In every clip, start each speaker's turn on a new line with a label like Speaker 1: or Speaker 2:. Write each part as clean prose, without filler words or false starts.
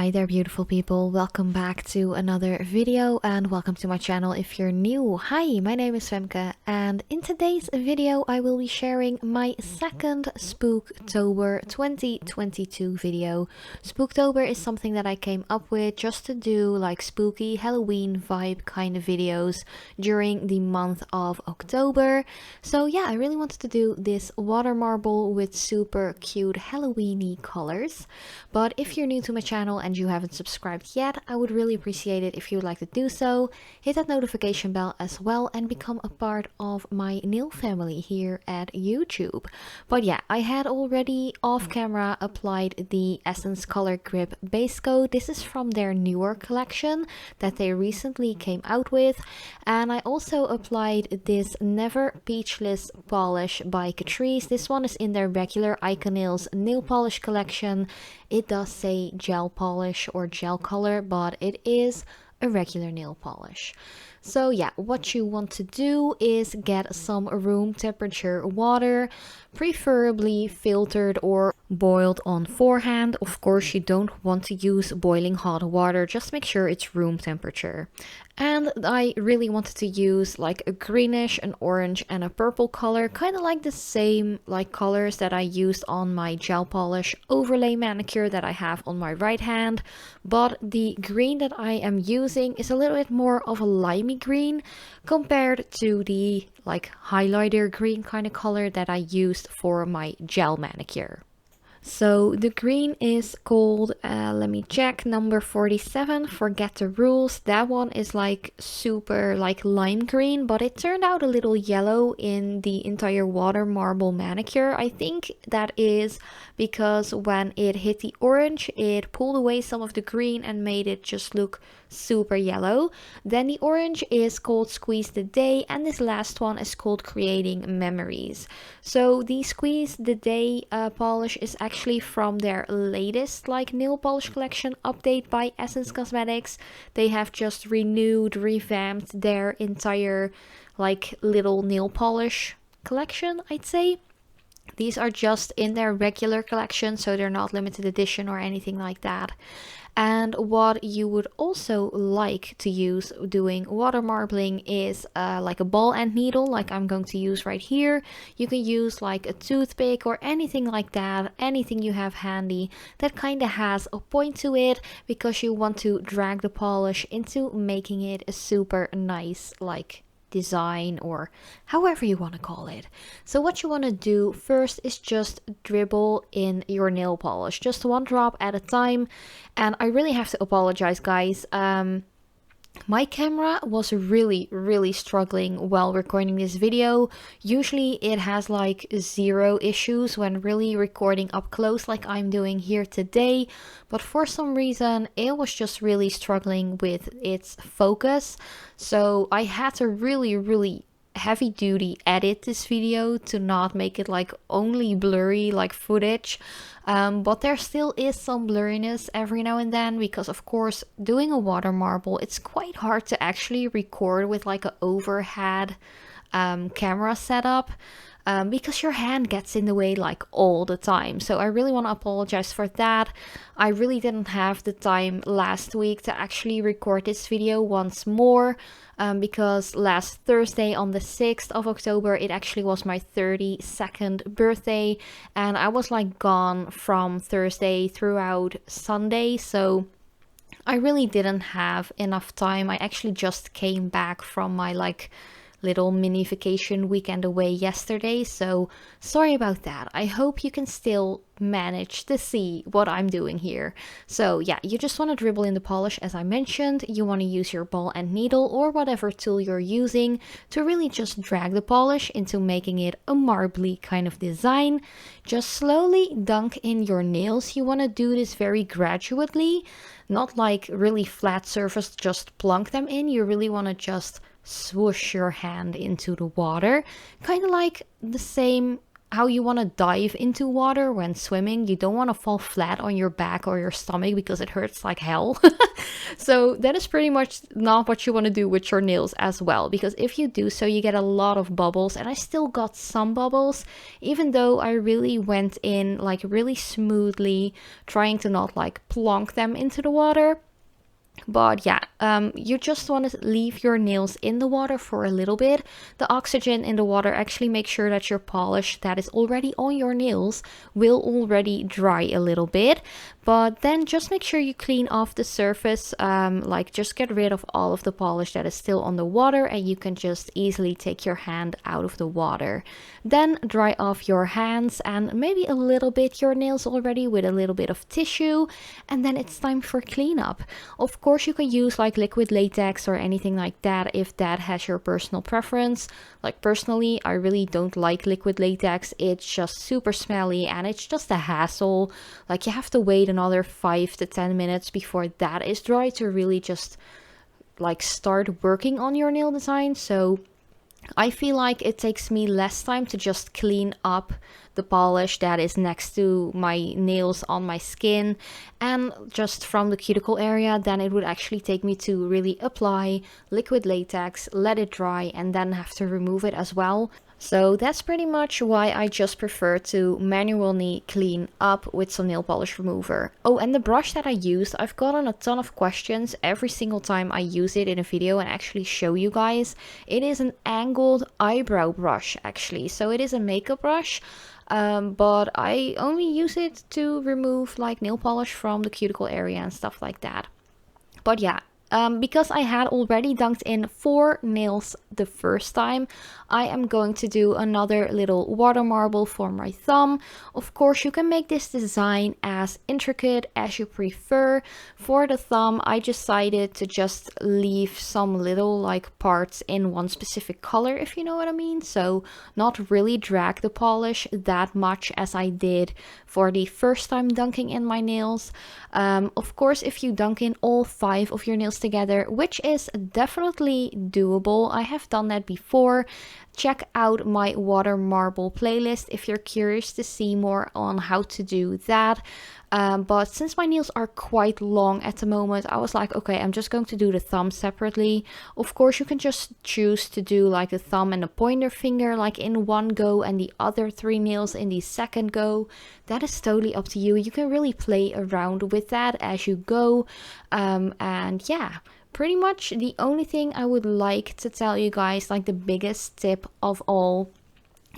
Speaker 1: Hi there beautiful people, welcome back to another video and welcome to my channel if you're new. Hi, my name is Femke and in today's video I will be sharing my second Spooktober 2022 video. Spooktober is something that I came up with just to do like spooky Halloween vibe kind of videos during the month of October. So yeah, I really wanted to do this water marble with super cute Halloween-y colors. But if you're new to my channel and you haven't subscribed yet, I would really appreciate it if you would like to do so. Hit that notification bell as well and become a part of my nail family here at YouTube. But yeah, I had already off camera applied the Essence Color Grip base coat. This is from their newer collection that they recently came out with. And I also applied this Never Peachless polish by Catrice. This one is in their regular Iconails nail polish collection. It does say gel polish or gel color, but it is a regular nail polish. So yeah, what you want to do is get some room temperature water, preferably filtered or boiled on forehand. Of course, you don't want to use boiling hot water, just make sure it's room temperature. And I really wanted to use like a greenish, an orange and a purple color, kind of like the same like colors that I used on my gel polish overlay manicure that I have on my right hand. But the green that I am using is a little bit more of a limey green compared to the like highlighter green kind of color that I used for my gel manicure. So the green is called, let me check, number 47, Forget the Rules. That one is like super like lime green, but it turned out a little yellow in the entire water marble manicure. I think that is because when it hit the orange, it pulled away some of the green and made it just look super yellow. Then the orange is called Squeeze the Day and this last one is called Creating Memories. So the Squeeze the Day polish is actually from their latest like nail polish collection update by Essence Cosmetics. They have just revamped their entire like little nail polish collection, I'd say. These are just in their regular collection, so they're not limited edition or anything like that. And what you would also like to use doing water marbling is like a ball and needle, like I'm going to use right here. You can use like a toothpick or anything like that, anything you have handy that kind of has a point to it, because you want to drag the polish into making it a super nice like design or however you want to call it. So what you want to do first is just dribble in your nail polish, just one drop at a time. And I really have to apologize, guys. My camera was really struggling while recording this video. Usually it has like 0 issues when really recording up close like I'm doing here today, but for some reason it was just really struggling with its focus. So I had to really heavy duty edit this video to not make it like only blurry like footage, but there still is some blurriness every now and then, because of course doing a water marble, it's quite hard to actually record with like an overhead camera setup, because your hand gets in the way like all the time. So I really want to apologize for that. I really didn't have the time last week to actually record this video once more, because last Thursday on the 6th of October it actually was my 32nd birthday and I was like gone from Thursday throughout Sunday, so I really didn't have enough time. I actually just came back from my like little mini vacation weekend away yesterday, so sorry about that. I hope you can still manage to see what I'm doing here. So yeah, you just want to dribble in the polish as I mentioned. You want to use your ball and needle or whatever tool you're using to really just drag the polish into making it a marbly kind of design. Just slowly dunk in your nails. You want to do this very gradually, not like really flat surface, just plunk them in. You really want to just swoosh your hand into the water, kind of like the same how you want to dive into water when swimming. You don't want to fall flat on your back or your stomach because it hurts like hell. So that is pretty much not what you want to do with your nails as well, because if you do so, you get a lot of bubbles, and I still got some bubbles, even though I really went in like really smoothly, trying to not like plonk them into the water. But yeah, you just want to leave your nails in the water for a little bit. The oxygen in the water actually makes sure that your polish that is already on your nails will already dry a little bit. But then just make sure you clean off the surface, like just get rid of all of the polish that is still on the water, and you can just easily take your hand out of the water. Then dry off your hands and maybe a little bit your nails already with a little bit of tissue, and then it's time for cleanup. Of course, you can use like liquid latex or anything like that if that has your personal preference. Like personally, I really don't like liquid latex. It's just super smelly and it's just a hassle. Like you have to wait another 5 to 10 minutes before that is dry to really just like start working on your nail design. So I feel like it takes me less time to just clean up the polish that is next to my nails on my skin and just from the cuticle area than it would actually take me to really apply liquid latex, let it dry, and then have to remove it as well. So that's pretty much why I just prefer to manually clean up with some nail polish remover. Oh, and the brush that I used, I've gotten a ton of questions every single time I use it in a video and actually show you guys. It is an angled eyebrow brush actually, so it is a makeup brush. But I only use it to remove like nail polish from the cuticle area and stuff like that. But yeah, because I had already dunked in 4 nails the first time, I am going to do another little water marble for my thumb. Of course, you can make this design as intricate as you prefer. For the thumb, I decided to just leave some little like parts in one specific color, if you know what I mean. So not really drag the polish that much as I did for the first time dunking in my nails. Of course, if you dunk in all 5 of your nails together, which is definitely doable, I have done that before. Check out my water marble playlist if you're curious to see more on how to do that. But since my nails are quite long at the moment, I was like, okay, I'm just going to do the thumb separately. Of course, you can just choose to do like the thumb and the pointer finger like in one go and the other 3 nails in the second go. That is totally up to you. You can really play around with that as you go. And yeah, pretty much the only thing I would like to tell you guys, like the biggest tip of all,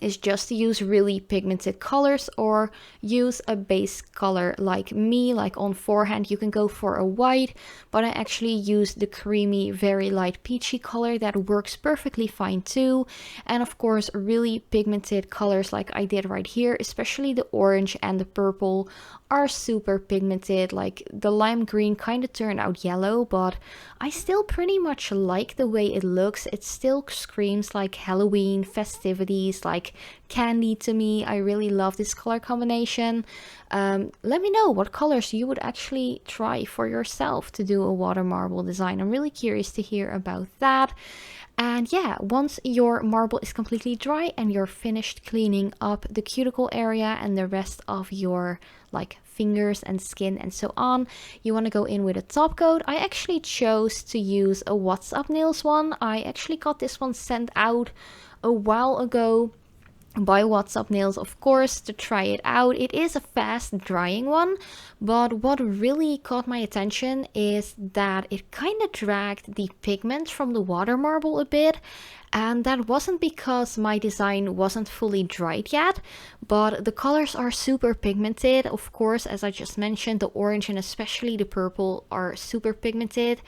Speaker 1: is just to use really pigmented colors or use a base color like me. Like on forehand you can go for a white, but I actually use the creamy very light peachy color that works perfectly fine too. And of course really pigmented colors like I did right here, especially the orange and the purple are super pigmented. Like the lime green kind of turned out yellow, but I still pretty much like the way it looks. It still screams like Halloween festivities, like candy to me. I really love this color combination. Let me know what colors you would actually try for yourself to do a water marble design. I'm really curious to hear about that. And yeah, once your marble is completely dry and you're finished cleaning up the cuticle area and the rest of your like fingers and skin and so on, you want to go in with a top coat. I actually chose to use a What's Up Nails one. I actually got this one sent out a while ago by What's Up Nails, of course, to try it out. It is a fast drying one, but what really caught my attention is that it kind of dragged the pigment from the water marble a bit. And that wasn't because my design wasn't fully dried yet, but the colors are super pigmented. Of course, as I just mentioned, the orange and especially the purple are super pigmented,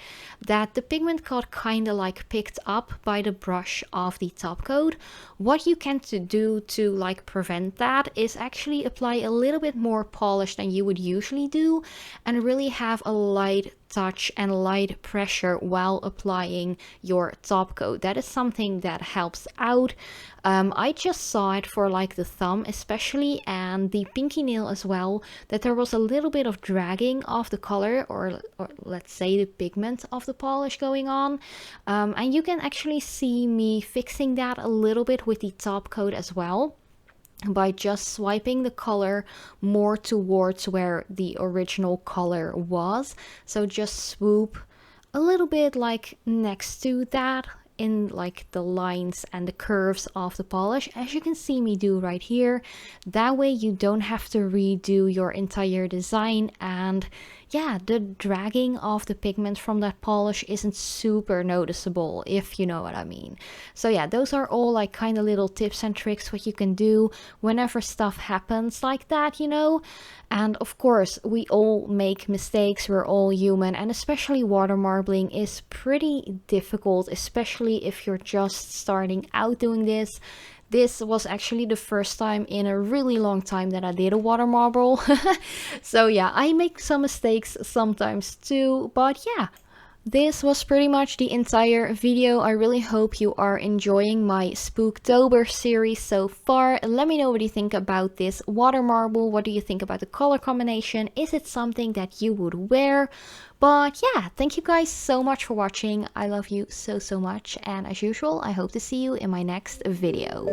Speaker 1: that the pigment got kind of like picked up by the brush of the top coat. What you can do to like prevent that is actually apply a little bit more polish than you would usually do and really have a light touch and light pressure while applying your top coat. That is something that helps out. I just saw it for like the thumb especially and the pinky nail as well, that there was a little bit of dragging of the color or let's say the pigment of the polish going on. And you can actually see me fixing that a little bit with the top coat as well. by just swiping the color more towards where the original color was. So just swoop a little bit like next to that in like the lines and the curves of the polish, as you can see me do right here. That way you don't have to redo your entire design, and yeah, the dragging of the pigment from that polish isn't super noticeable, if you know what I mean. So yeah, those are all like kind of little tips and tricks what you can do whenever stuff happens like that, you know. And of course, we all make mistakes, we're all human, and especially water marbling is pretty difficult, especially if you're just starting out doing this. This was actually the first time in a really long time that I did a water marble. So yeah, I make some mistakes sometimes too, but yeah. This was pretty much the entire video. I really hope you are enjoying my Spooktober series so far. Let me know what you think about this water marble. What do you think about the color combination? Is it something that you would wear? But yeah, thank you guys so much for watching. I love you so much, and as usual, I hope to see you in my next video.